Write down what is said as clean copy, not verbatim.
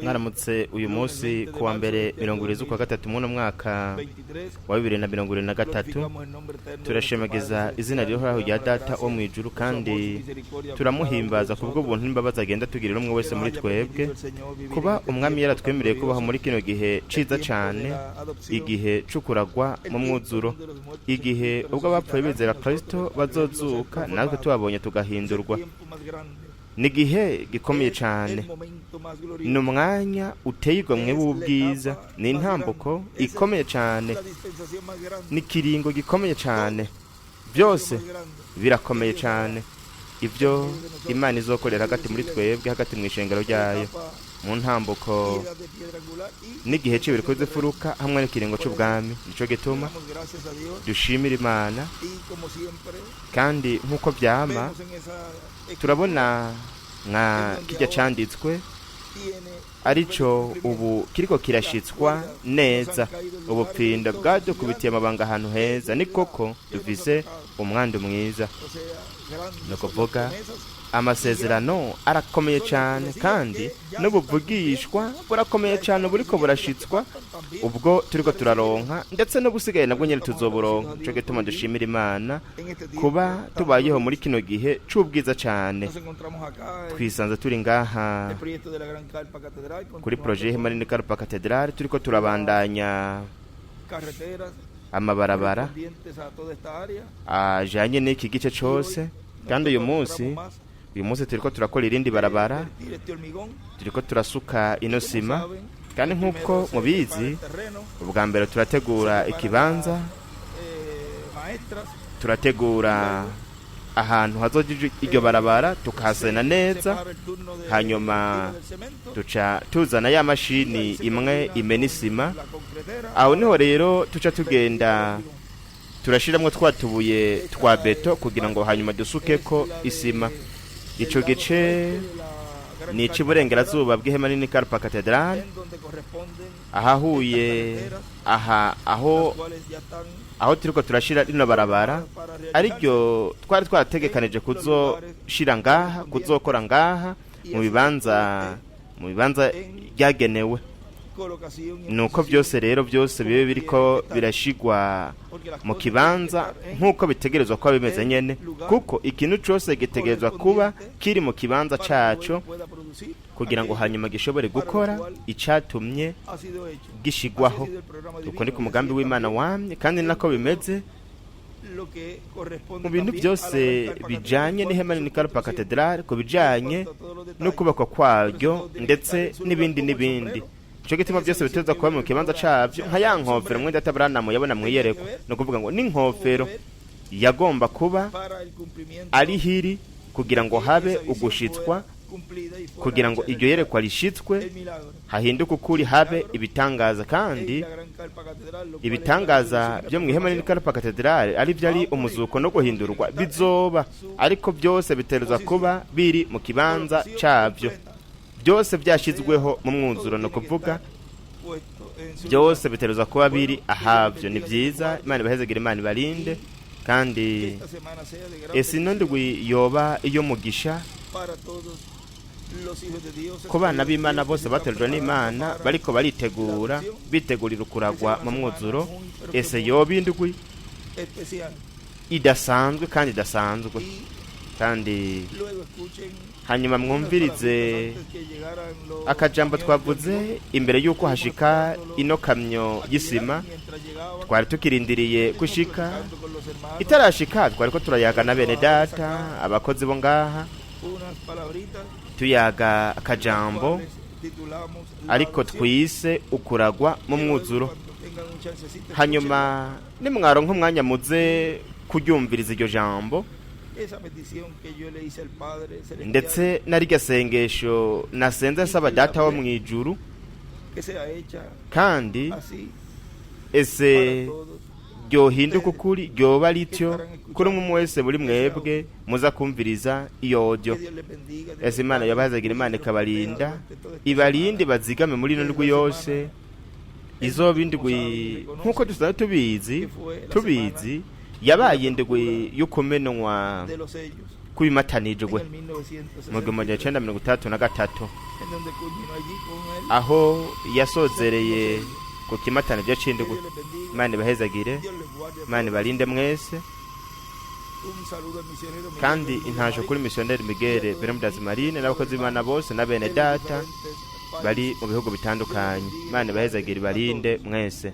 mwaramutse uyu munsi kuwa mbere 20 z'ukwa gatatu mu mwaka wa 2023 turashemageza izina rihoraho rya data wo mu ijuru kandi turamuhimbaza kubwo buntu n'imbabazi agenda tugirira umwe wese muri twebwe kuba umwami yaratwemereye kubaho muri kino gihe ciza cyane, igihe cukuragwa mu mwuzuro, igihe ubwo abapfuye bizera Kristo bazozuka natwe tubabonye tugahindurwa. Ni igihe gikomeye cyane, ni umwanya uteye igomwe w'ubwiza, ni intambuko ikomeye cyane, ni ikiringo gikomeye cyane, byose birakomeye cyane. Ibyo Imana izokorera hagati muri twebwe, hagati mu ishengero ryayo, mu ntambuko n'igihe cy'ibiriko z'ifuruka hamwe n'ikiringo cy'ubwami. Nico gituma dushimira Imana, kandi nk'uko byama turabona nka kijya cyanditswe arico ubu kiriko kirashitswa neza. Ubupfinda bwadukubitiye amabanga ahantu heza, ni koko dufise umwandu mwiza. No kuvuga amasezerano arakomeye cyane, kandi n'ubuvugishwa burakomeye cyane buriko burashitswa ubwo turiko turaronka, ndetse n'ubusigaye nabwo nyene tuzoburonka. Nico gituma dushimira Imana kuba tubayeho muri kino gihe c'ubwiza cyane. Twisanze turi ngaha kuri projet y'ihema rinini Karpa Cathedral, turiko turabandanya amabarabara ajanye n'iki gice cose, kandi uyu munsi turiko turakora irindi barabara, turiko turasuka ino sima, kandi nk'uko mubizi ubwa mbere turategura ikibanza, turategura ahantu hazoja iryo barabara tukahasena neza, hanyuma tuca tuzana ya mashini imwe imena isima. Aho niho rero tuca tugenda turashiramwo twatubuye twa beto kugira ngo hanyuma dusukeko isima. Ico gice ni ic'iburengerazuba bw'ihema rinini Karpa Cathedral, ahahuye aho turiko turashira rino barabara, ariryo twari twarategekanije kuzoshira ngaha, kuzokora ngaha mu bibanza ryagenewe. Nuko byose rero byose bibe biriko birashigwa mu kibanza nk'uko bitegerezwa kuba bimeze nyene, kuko ikintu cyose gitegerezwa kuba kiri mu kibanza caco kugira ngo hanyuma gishobore gukora icatumye gishigwaho. Uko ni ku mugambi w'Imana wamye, kandi nako bimeze mu bintu byose bijanye n'ihema rinini Karpa Cathedral, ku bijanye no kubakwa kwaryo ndetse n'ibindi. Ico gituma byose biteza kuba mu kibanza cabyo, nka ya nkofero mwenda tabranamu yabona mwiyereko. No kuvuga ngo ni nkofero yagomba kuba ari hiri kugira ngo habe ugushitswa, kugira ngo iryo yerekwa rishitswe, hahinduka ukuri, habe ibitangaza. Kandi ibitangaza byo mu ihema rinini Karpa Cathedral ari byo ari umuzuko no guhindurwa bizoba, ariko byose bitereza kuba biri mu kibanza cabyo, byose byashizweho mu mwuzuro. No kuvuga byose bitereza kuba biri ahavyo. Ni byiza, Imana ibahezegere, Imana ibarinde, kandi ino ndwi yoba iyo mugisha ku bana b'Imana bose baterejwe n'Imana, bariko bitegurira ukuragwa mu mwuzuro. Ese yoba indwi idasanzwe kandi idasanzwe, kandi hanyuma mwumvirize akajambo twavuze imbere y'uko hashika ino kamyo y'isima. Twari tukirindiriye gushika, itarashika twariko turayaga na bene data abakozi bo ngaha, tuyaga akajambo ariko twise ukuragwa mu mwuzuro. Hanyuma nimwaronka umwanya muze kuryumviriza iryo jambo, ndetse narirya sengesho nasenze nsaba data wo mwijuru, kandi ese ryohinduka ukuri, ryoba rityo kuri umwe wese muri mwebwe muza kumviriza iyo audio. Ese Imana yabahazagira, Imana ikabarinda, ibarinde bazigame muri ino ndwi yose. Izoba indwi nk'uko tubizi yabaye indwi yo kumenwa kubimatanijwe mu 1933 aho yasozereye ku kimatanije c'indwi. Imana ibahezagire, Imana ibarinde mwese, kandi intasho kuri missionnaire Miguel Bermudas Marine n'abakozi b'Imana bose na bene data bari mu bihugu bitandukanye. Imana ibahezagire, ibarinde mwese.